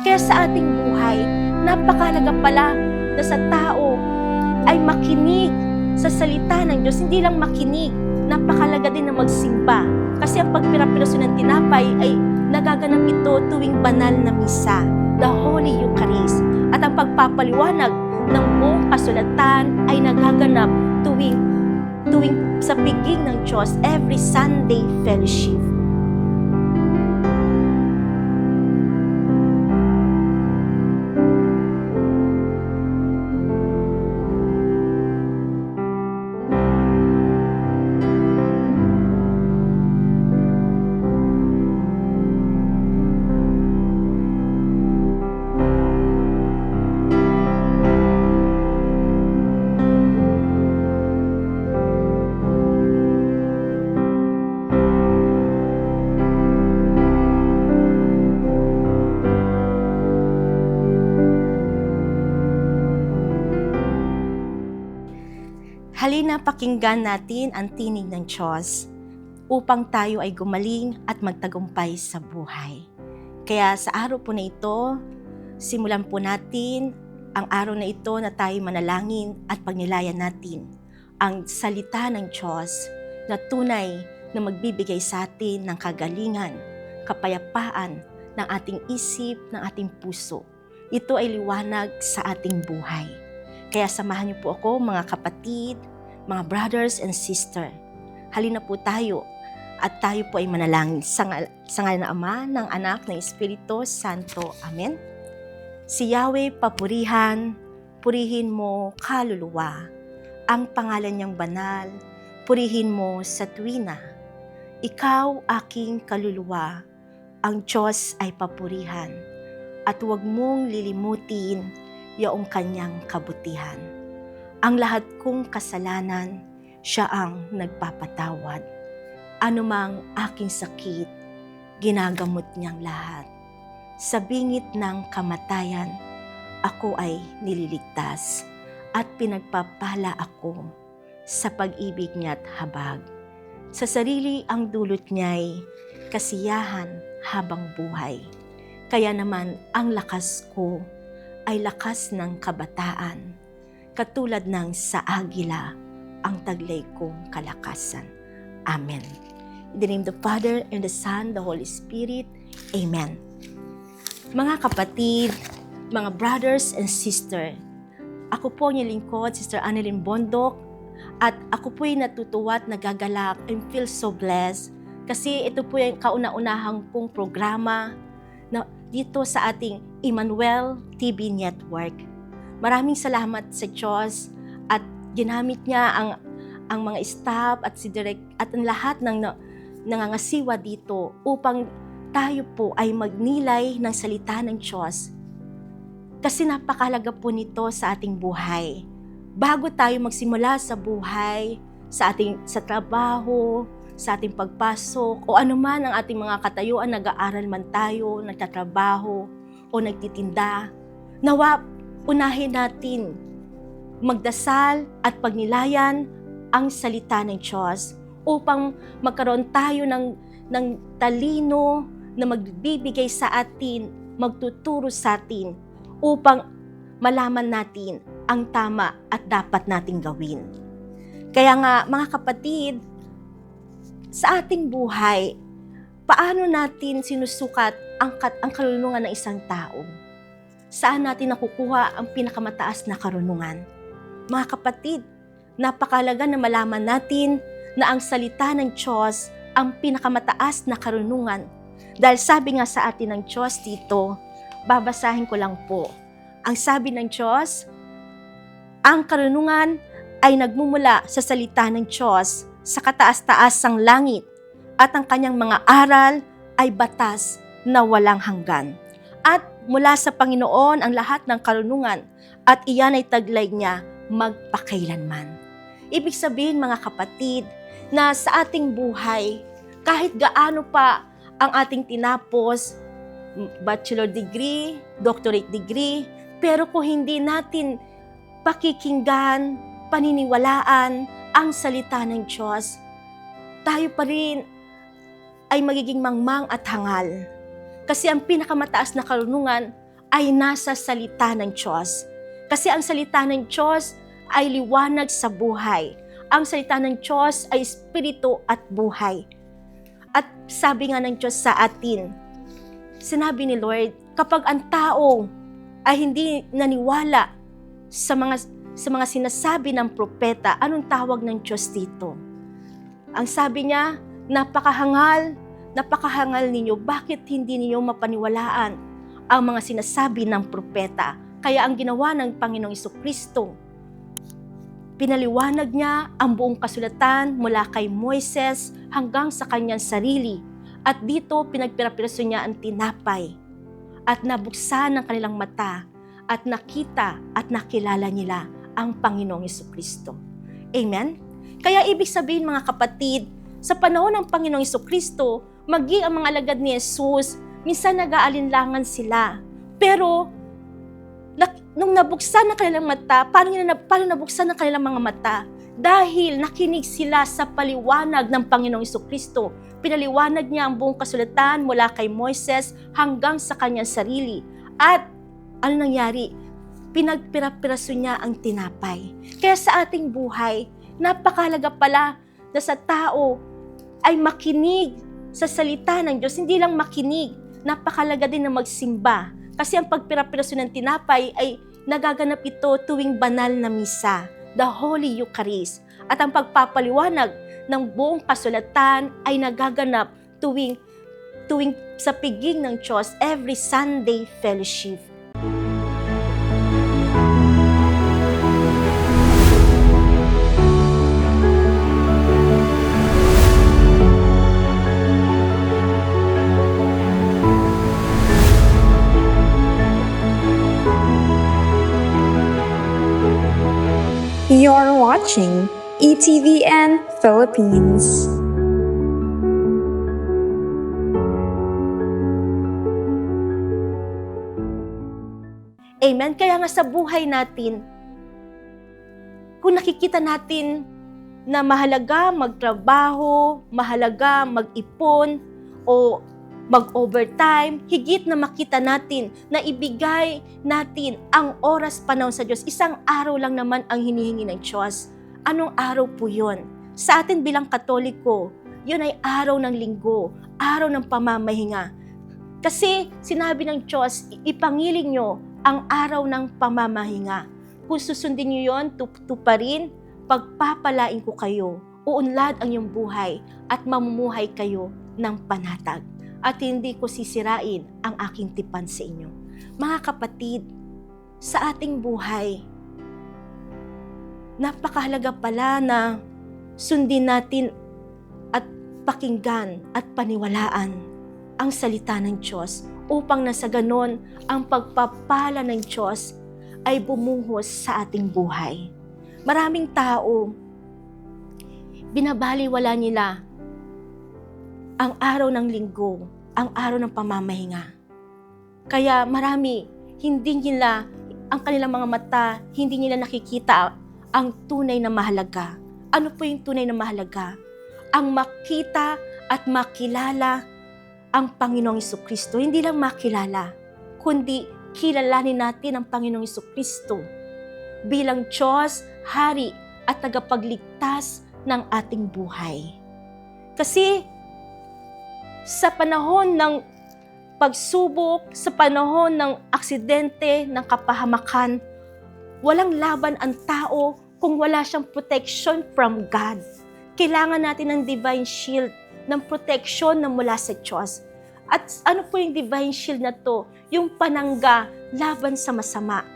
Kaya sa ating buhay, napakahalaga pala na sa tao ay makinig sa salita ng Diyos. Hindi lang makinig, napakahalaga din na magsimba. Kasi ang pagpirapiraso ng tinapay ay nagaganap ito tuwing banal na misa, the Holy Eucharist. At ang pagpapaliwanag ng buong kasulatan ay nagaganap tuwing sa piging ng Diyos, every Sunday fellowship. Halina pakinggan natin ang tinig ng Diyos upang tayo ay gumaling at magtagumpay sa buhay. Kaya sa araw po na ito, simulan po natin ang araw na ito na tayo manalangin at pagnilayan natin ang salita ng Diyos na tunay na magbibigay sa atin ng kagalingan, kapayapaan ng ating isip, ng ating puso. Ito ay liwanag sa ating buhay. Kaya samahan niyo po ako mga kapatid, mga brothers and sister. Halina po tayo at tayo po ay manalangin sa ngalan ng Ama, ng Anak, ng Espiritu Santo. Amen. Si Yahweh papurihan, purihin mo kaluluwa. Ang pangalan niyang banal, purihin mo sa tuwina. Ikaw aking kaluluwa, ang Diyos ay papurihan. At huwag mong lilimutin yaong kanyang kabutihan. Ang lahat kong kasalanan, siya ang nagpapatawad. Anumang aking sakit, ginagamot niyang lahat. Sa bingit ng kamatayan, ako ay nililigtas at pinagpapala ako sa pag-ibig niya't habag. Sa sarili ang dulot niya'y kasiyahan habang buhay. Kaya naman ang lakas ko ay lakas ng kabataan. Katulad ng sa agila, ang taglay kong kalakasan. Amen. In the name of the Father, and the Son, the Holy Spirit. Amen. Mga kapatid, mga brothers and sister, ako po ang inyong lingkod, Sister Annalyn Bondok, at ako po ay natutuwa at nagagalak and feel so blessed kasi ito po yung kauna-unahang pong programa na dito sa ating Emmanuel TV Network. Maraming salamat sa Diyos at ginamit niya ang mga staff at si Direk at ang lahat ng nangangasiwa dito upang tayo po ay magnilay ng salita ng Diyos. Kasi napakahalaga po nito sa ating buhay. Bago tayo magsimula sa buhay, sa trabaho, sa ating pagpasok, o anuman ang ating mga katayuan, nag-aaral man tayo, nagtatrabaho, o nagtitinda, nawa unahin natin magdasal at pagnilayan ang salita ng Diyos upang magkaroon tayo ng talino na magbibigay sa atin, magtuturo sa atin upang malaman natin ang tama at dapat nating gawin. Kaya nga mga kapatid, sa ating buhay, paano natin sinusukat ang karunungan ng isang tao? Saan natin nakukuha ang pinakamataas na karunungan? Mga kapatid, napakahalaga na malaman natin na ang salita ng Diyos ang pinakamataas na karunungan. Dahil sabi nga sa atin ng Diyos dito, babasahin ko lang po. Ang sabi ng Diyos, ang karunungan ay nagmumula sa salita ng Diyos sa kataas-taasang langit at ang kanyang mga aral ay batas na walang hanggan. At mula sa Panginoon ang lahat ng karunungan at iyan ay taglay niya magpakailanman. Ibig sabihin mga kapatid na sa ating buhay, kahit gaano pa ang ating tinapos, bachelor degree, doctorate degree, pero kung hindi natin pakikinggan, paniniwalaan ang salita ng Diyos, tayo pa rin ay magiging mangmang at hangal. Kasi ang pinakamataas na karunungan ay nasa salita ng Diyos. Kasi ang salita ng Diyos ay liwanag sa buhay. Ang salita ng Diyos ay espiritu at buhay. At sabi nga ng Diyos sa atin, sinabi ni Lord, kapag ang tao ay hindi naniwala sa mga sinasabi ng propeta, anong tawag ng Diyos dito? Ang sabi niya, napakahangal ninyo, bakit hindi niyo mapaniwalaan ang mga sinasabi ng propeta? Kaya ang ginawa ng Panginoong Jesucristo, pinaliwanag niya ang buong kasulatan mula kay Moises hanggang sa kanyang sarili. At dito pinagpirapiraso niya ang tinapay at nabuksan ng kanilang mata at nakita at nakilala nila ang Panginoong Jesucristo. Amen? Kaya ibig sabihin mga kapatid, sa panahon ng Panginoong Jesucristo, maging ang mga alagad ni Jesus, minsan nag-aalinlangan sila. Pero nung nabuksan ng kanilang mata, paano nabuksan ng kanilang mga mata? Dahil nakinig sila sa paliwanag ng Panginoong Jesucristo. Pinaliwanag niya ang buong kasulatan mula kay Moises hanggang sa kanyang sarili. At ano nangyari? Pinagpirapiraso niya ang tinapay. Kaya sa ating buhay, napakahalaga pala na sa tao ay makinig sa salita ng Diyos. Hindi lang makinig, napakahalaga din na magsimba. Kasi ang pagpirapiraso ng tinapay ay nagaganap ito tuwing banal na misa, the Holy Eucharist. At ang pagpapaliwanag ng buong kasulatan ay nagaganap tuwing sa piging ng Diyos, every Sunday fellowship. You're watching ETVN Philippines. Amen? Kaya nga sa buhay natin, kung nakikita natin na mahalaga magtrabaho, mahalaga mag-ipon, o mag-overtime, higit na makita natin na ibigay natin ang oras panahon sa Diyos. Isang araw lang naman ang hinihingi ng Diyos. Anong araw po yun? Sa atin bilang Katoliko, yun ay araw ng linggo, araw ng pamamahinga. Kasi sinabi ng Diyos, ipangiling nyo ang araw ng pamamahinga. Kung susundin nyo yun, tuparin, pagpapalain ko kayo, uunlad ang iyong buhay at mamumuhay kayo ng panatag. At hindi ko sisirain ang aking tipan sa inyo. Mga kapatid, sa ating buhay, napakahalaga pala na sundin natin at pakinggan at paniwalaan ang salita ng Diyos upang nasa ganon ang pagpapala ng Diyos ay bumuhos sa ating buhay. Maraming tao, binabaliwala nila ang araw ng linggo, ang araw ng pamamahinga. Kaya marami, hindi nila, ang kanilang mga mata, hindi nila nakikita ang tunay na mahalaga. Ano po yung tunay na mahalaga? Ang makita at makilala ang Panginoong Jesucristo. Hindi lang makilala, kundi kilalanin natin ang Panginoong Jesucristo bilang Diyos, Hari at tagapagligtas ng ating buhay. Kasi sa panahon ng pagsubok, sa panahon ng aksidente, ng kapahamakan, walang laban ang tao kung wala siyang protection from God. Kailangan natin ng divine shield, ng protection na mula sa Diyos. At ano po yung divine shield na to? Yung panangga laban sa masama.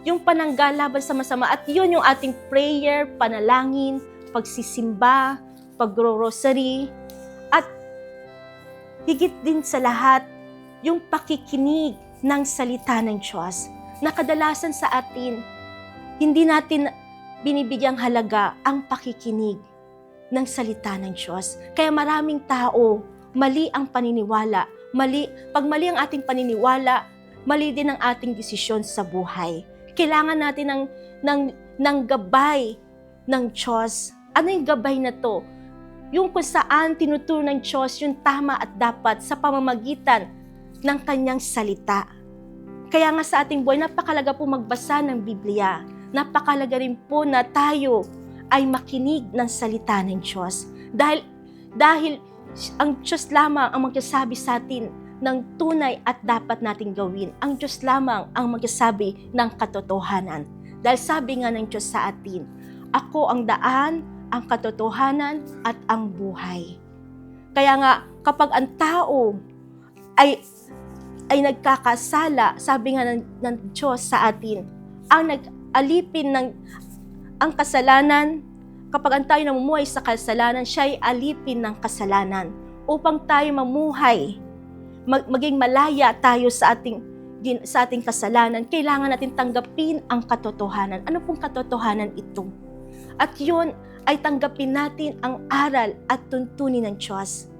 Yung panangga laban sa masama. At yun yung ating prayer, panalangin, pagsisimba, pagro-rosary, at higit din sa lahat, yung pakikinig ng salita ng Diyos na kadalasan sa atin, hindi natin binibigyang halaga ang pakikinig ng salita ng Diyos. Kaya maraming tao, mali ang paniniwala. Pag mali ang ating paniniwala, mali din ang ating desisyon sa buhay. Kailangan natin ng gabay ng Diyos. Ano yung gabay na to? Yung kung saan tinuturo ng Diyos yung tama at dapat sa pamamagitan ng kanyang salita. Kaya nga sa ating buhay, napakalaga po magbasa ng Biblia. Napakalaga rin po na tayo ay makinig ng salita ng Diyos. Dahil ang Diyos lamang ang magsasabi sa atin ng tunay at dapat nating gawin. Ang Diyos lamang ang magsasabi ng katotohanan. Dahil sabi nga ng Diyos sa atin, ako ang daan, ang katotohanan at ang buhay. Kaya nga, kapag ang tao ay nagkakasala, sabi nga ng Diyos sa atin, ang nag-alipin ng ang kasalanan, kapag ang tayo namumuhay sa kasalanan, siya ay alipin ng kasalanan. Upang tayo mamuhay, maging malaya tayo sa ating kasalanan, kailangan natin tanggapin ang katotohanan. Ano pong katotohanan ito? At yun ay tanggapin natin ang aral at tuntunin ng Diyos.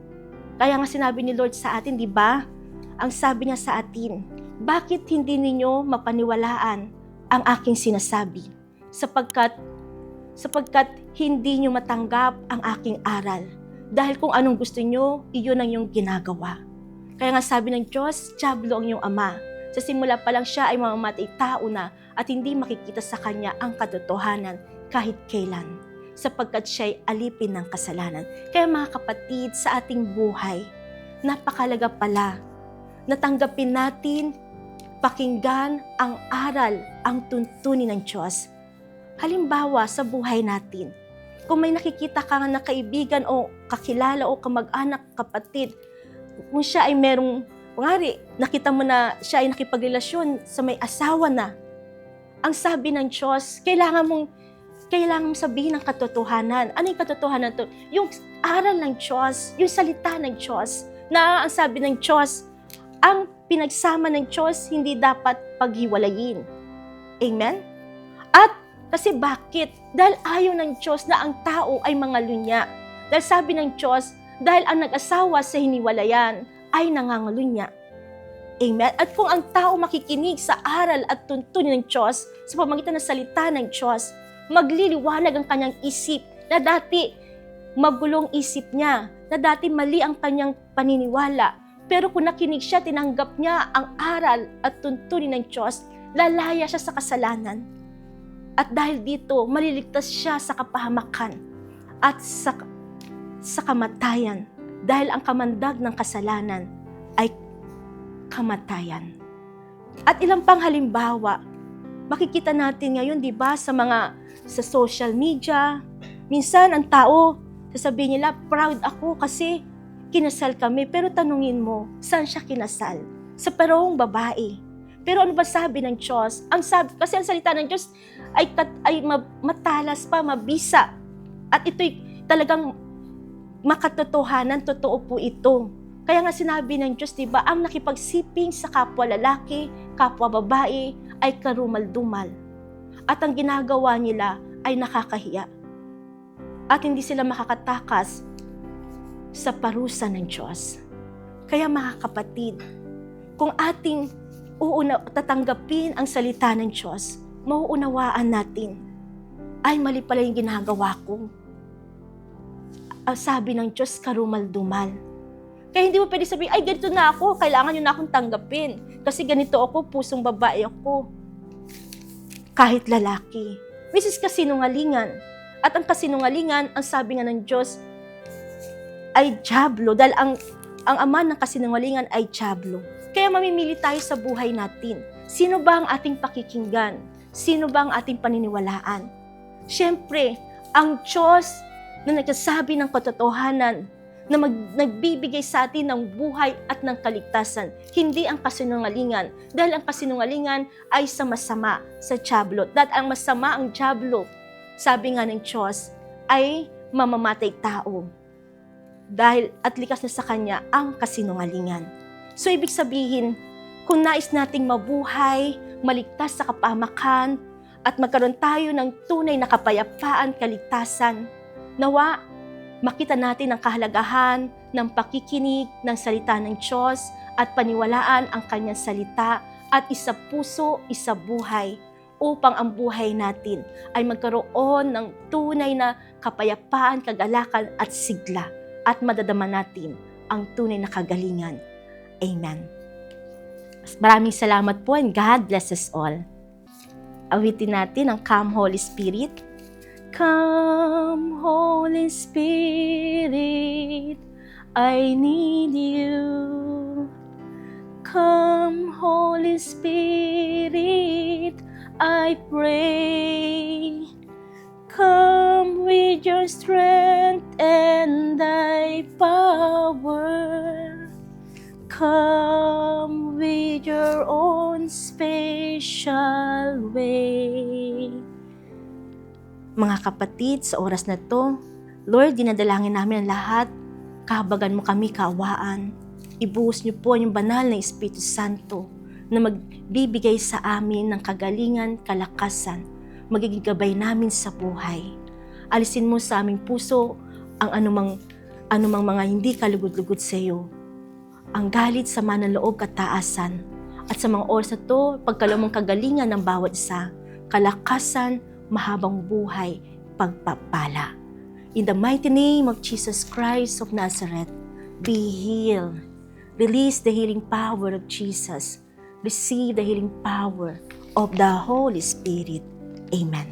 Kaya nga sinabi ni Lord sa atin, di ba? Ang sabi niya sa atin, bakit hindi ninyo mapaniwalaan ang aking sinasabi? Sapagkat hindi nyo matanggap ang aking aral. Dahil kung anong gusto nyo, iyon ang yung ginagawa. Kaya nga sabi ng Diyos, Diablo ang iyong ama. Sa simula pa lang siya ay mamamatay tao na at hindi makikita sa kanya ang katotohanan kahit kailan. Sapagkat siya ay alipin ng kasalanan. Kaya mga kapatid, sa ating buhay, napakalaga pala na tanggapin natin, pakinggan ang aral, ang tuntunin ng Diyos. Halimbawa, sa buhay natin, kung may nakikita ka na kaibigan o kakilala o kamag-anak, kapatid, kung siya ay merong, nakita mo na siya ay nakipagrelasyon sa may asawa na, ang sabi ng Diyos, kailangan mong sabihin ang katotohanan. Ano yung katotohanan to? Yung aral ng Diyos, yung salita ng Diyos, na ang sabi ng Diyos, ang pinagsama ng Diyos hindi dapat paghiwalayin. Amen? At kasi bakit? Dahil ayaw ng Diyos na ang tao ay mangalunya. Dahil sabi ng Diyos, dahil ang nag-asawa sa hiniwalayan ay nangangalunya. Amen? At kung ang tao makikinig sa aral at tuntunin ng Diyos sa pamamagitan ng salita ng Diyos, magliliwanag ang kanyang isip na dati magulong isip niya, na dati mali ang kanyang paniniwala. Pero kung nakinig siya, tinanggap niya ang aral at tuntunin ng Diyos, lalaya siya sa kasalanan. At dahil dito, maliligtas siya sa kapahamakan at sa kamatayan. Dahil ang kamandag ng kasalanan ay kamatayan. At ilang pang halimbawa, makikita natin ngayon, di ba, sa social media, minsan ang tao, sasabihin nila, proud ako kasi kinasal kami. Pero tanungin mo, saan siya kinasal? Sa parehong babae. Pero ano ba sabi ng Diyos? Kasi ang salita ng Diyos ay matalas pa, mabisa. At ito'y talagang makatotohanan, totoo po ito. Kaya nga sinabi ng Diyos, diba, ang nakipagsiping sa kapwa lalaki, kapwa babae, ay karumal-dumal. At ang ginagawa nila ay nakakahiya. At hindi sila makakatakas sa parusa ng Diyos. Kaya mga kapatid, kung ating tatanggapin ang salita ng Diyos, mauunawaan natin, ay mali pala yung ginagawa ko. Sabi ng Diyos, karumal-dumal. Kaya hindi mo pwede sabihin, ay ganito na ako, kailangan nyo na akong tanggapin. Kasi ganito ako, pusong babae ako. Kahit lalaki. Misis kasinungalingan. At ang kasinungalingan, ang sabi nga ng Diyos, ay Diablo. Dahil ang ama ng kasinungalingan ay Diablo. Kaya mamimili tayo sa buhay natin. Sino ba ang ating pakikinggan? Sino ba ang ating paniniwalaan? Siyempre, ang Diyos na nagsasabi ng katotohanan, na nagbibigay sa atin ng buhay at ng kaligtasan, hindi ang kasinungalingan. Dahil ang kasinungalingan ay sama-sama sa Diablo. Dahil ang masama ang Diablo, sabi nga ng Diyos, ay mamamatay tao. Dahil at likas na sa kanya ang kasinungalingan. So ibig sabihin, kung nais nating mabuhay, maligtas sa kapahamakan, at magkaroon tayo ng tunay na kapayapaan, kaligtasan, nawa, makita natin ang kahalagahan ng pakikinig ng salita ng Diyos at paniwalaan ang kanyang salita at isa puso, isa buhay upang ang buhay natin ay magkaroon ng tunay na kapayapaan, kagalakan at sigla at madadama natin ang tunay na kagalingan. Amen. Maraming salamat po and God bless us all. Awitin natin ang Come Holy Spirit. Come Holy Spirit, I need you. Come Holy Spirit, I pray. Come with your strength and thy power. Come with your own special way. Mga kapatid, sa oras na to, Lord, dinadalangin namin ang lahat. Kahabagan mo kami kaawaan. Ibuhos niyo po yung banal na Espiritu Santo na magbibigay sa amin ng kagalingan, kalakasan, magiging gabay namin sa buhay. Alisin mo sa aming puso ang anumang mga hindi kalugod-lugod sa iyo. Ang galit, sama ng loob, kataasan. At sa mga oras na to, pagkaloob mong kagalingan ng bawat isa, kalakasan, mahabang buhay, pagpapala. In the mighty name of Jesus Christ of Nazareth, be healed. Release the healing power of Jesus. Receive the healing power of the Holy Spirit. Amen.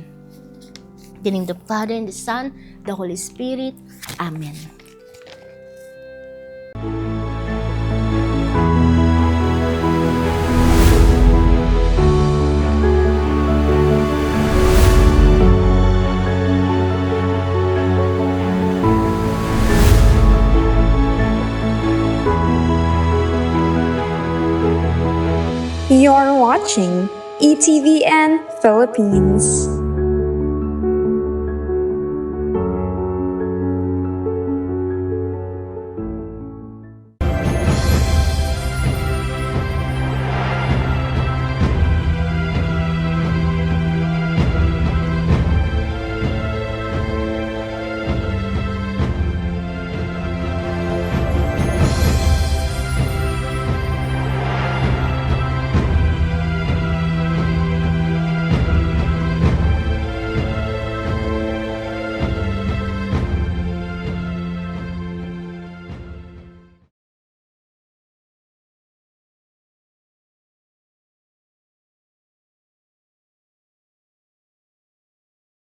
In the name of the Father, and the Son, the Holy Spirit. Amen. You're watching ETVN Philippines.